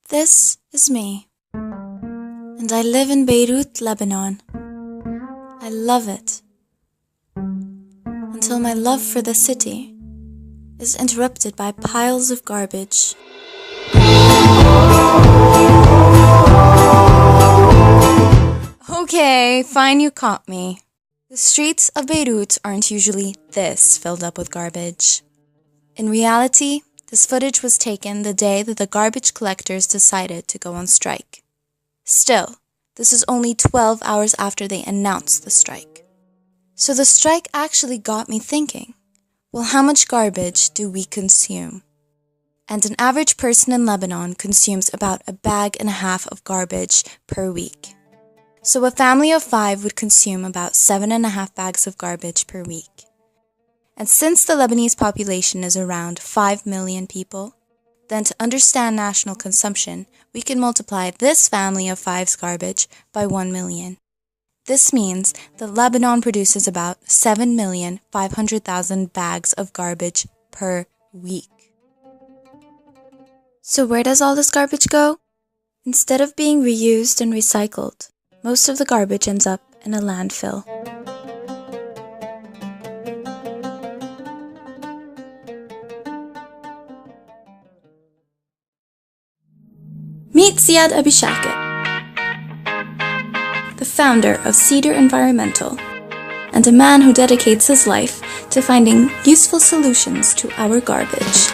This is me, and I live in Beirut, Lebanon. I love it, until my love for the city is interrupted by piles of garbage. Okay, fine, you caught me. The streets of Beirut aren't usually this filled up with garbage. In reality, this footage was taken the day that the garbage collectors decided to go on strike. Still, this is only 12 hours after they announced the strike. So the strike actually got me thinking, well, how much garbage do we consume? And an average person in Lebanon consumes about a bag and a half of garbage per week. So a family of 5 would consume about 7.5 bags of garbage per week. And since the Lebanese population is around 5 million people, then to understand national consumption, we can multiply this family of 5's garbage by 1 million. This means that Lebanon produces about 7,500,000 bags of garbage per week. So where does all this garbage go? Instead of being reused and recycled, most of the garbage ends up in a landfill. Meet Ziad Abishakit, the founder of Cedar Environmental, and a man who dedicates his life to finding useful solutions to our garbage.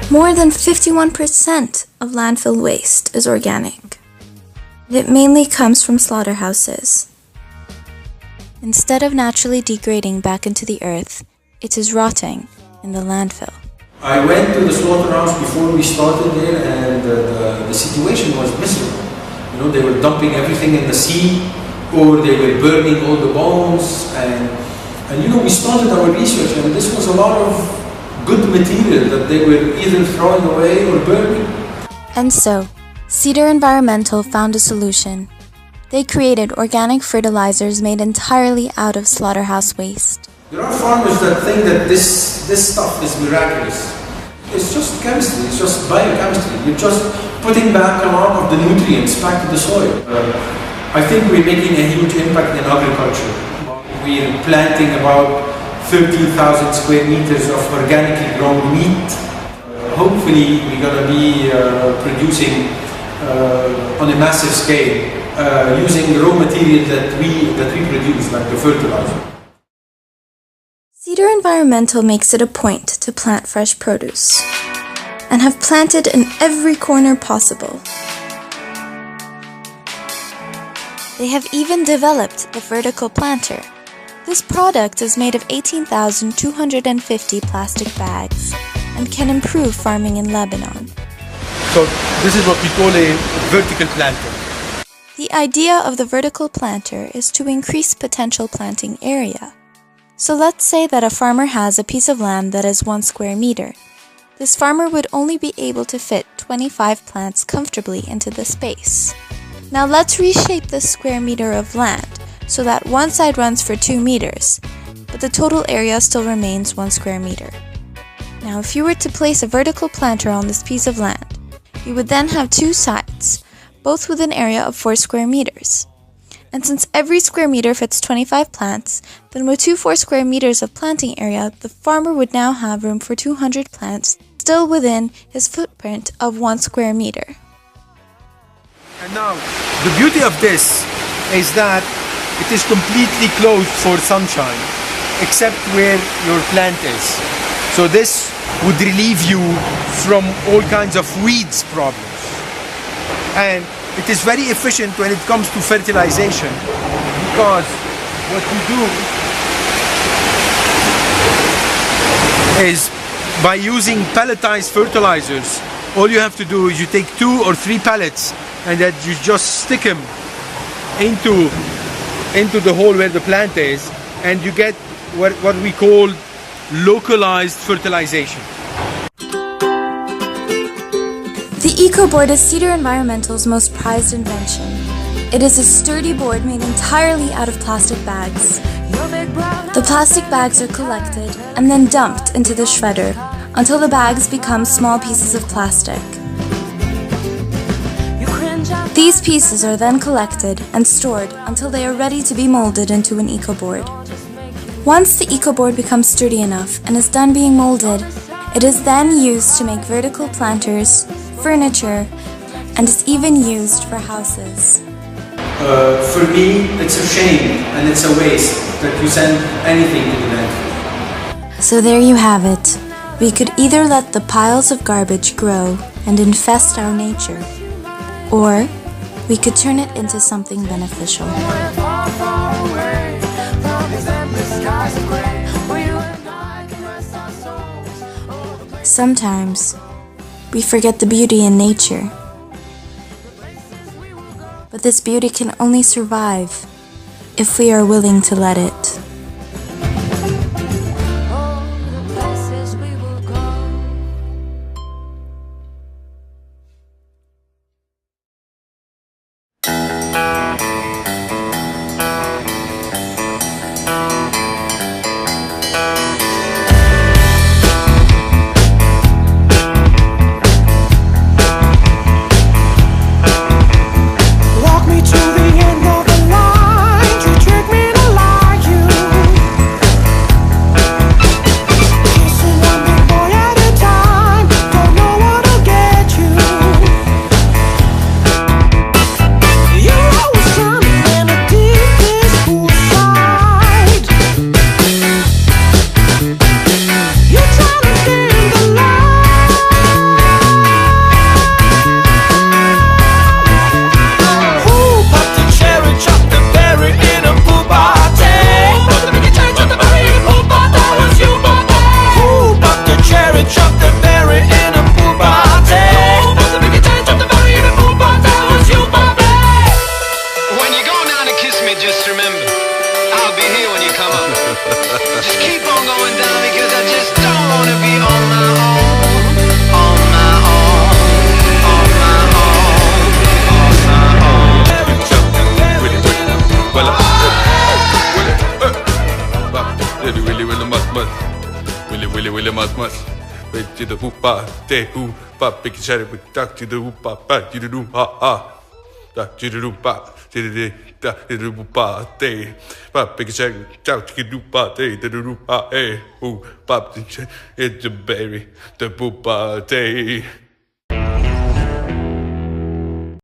More than 51% of landfill waste is organic. It mainly comes from slaughterhouses. Instead of naturally degrading back into the earth, it is rotting in the landfill. I went to the slaughterhouse before we started there, and the situation was miserable. You know, they were dumping everything in the sea, or they were burning all the bones, and you know, we started our research, and this was a lot of good material that they were either throwing away or burning. And so, Cedar Environmental found a solution. They created organic fertilizers made entirely out of slaughterhouse waste. There are farmers that think that this stuff is miraculous. It's just chemistry, it's just biochemistry. You're just putting back a lot of the nutrients back to the soil. I think we're making a huge impact in agriculture. We're planting about 13,000 square meters of organically grown wheat. Hopefully we're going to be producing on a massive scale using raw material that we produce, like the fertilizer. Cedar Environmental makes it a point to plant fresh produce, and have planted in every corner possible. They have even developed the vertical planter. This product is made of 18,250 plastic bags and can improve farming in Lebanon. So this is what we call a vertical planter. The idea of the vertical planter is to increase potential planting area. So let's say that a farmer has a piece of land that is 1 square meter. This farmer would only be able to fit 25 plants comfortably into the space. Now let's reshape this square meter of land so that one side runs for 2 meters, but the total area still remains 1 square meter. Now if you were to place a vertical planter on this piece of land, you would then have 2 sides, both with an area of 4 square meters. And since every square meter fits 25 plants, then with 4 square meters of planting area, the farmer would now have room for 200 plants, still within his footprint of 1 square meter. And now, the beauty of this is that it is completely closed for sunshine. except where your plant is. So this would relieve you from all kinds of weeds problems. And it is very efficient when it comes to fertilization, because what you do is, by using pelletized fertilizers, all you have to do is you take 2 or 3 pellets and then you just stick them into the hole where the plant is, and you get what we call localized fertilization. The EcoBoard is Cedar Environmental's most prized invention. It is a sturdy board made entirely out of plastic bags. The plastic bags are collected and then dumped into the shredder until the bags become small pieces of plastic. These pieces are then collected and stored until they are ready to be molded into an EcoBoard. Once the EcoBoard becomes sturdy enough and is done being molded, it is then used to make vertical planters, furniture, and is even used for houses. For me, it's a shame and it's a waste that you send anything to the landfill. So there you have it. We could either let the piles of garbage grow and infest our nature, or we could turn it into something beneficial. Sometimes we forget the beauty in nature, but this beauty can only survive if we are willing to let it. Willy mat Weet je de hoepa, te hoepa, pikje cherry, tak je de hoepa, pak je de hoepa, tak je de hoepa, tak je de hoepa, te, pikje cherry, tak je de hoepa, te, de hoepa, hoepa, it's a berry, de hoepa, te.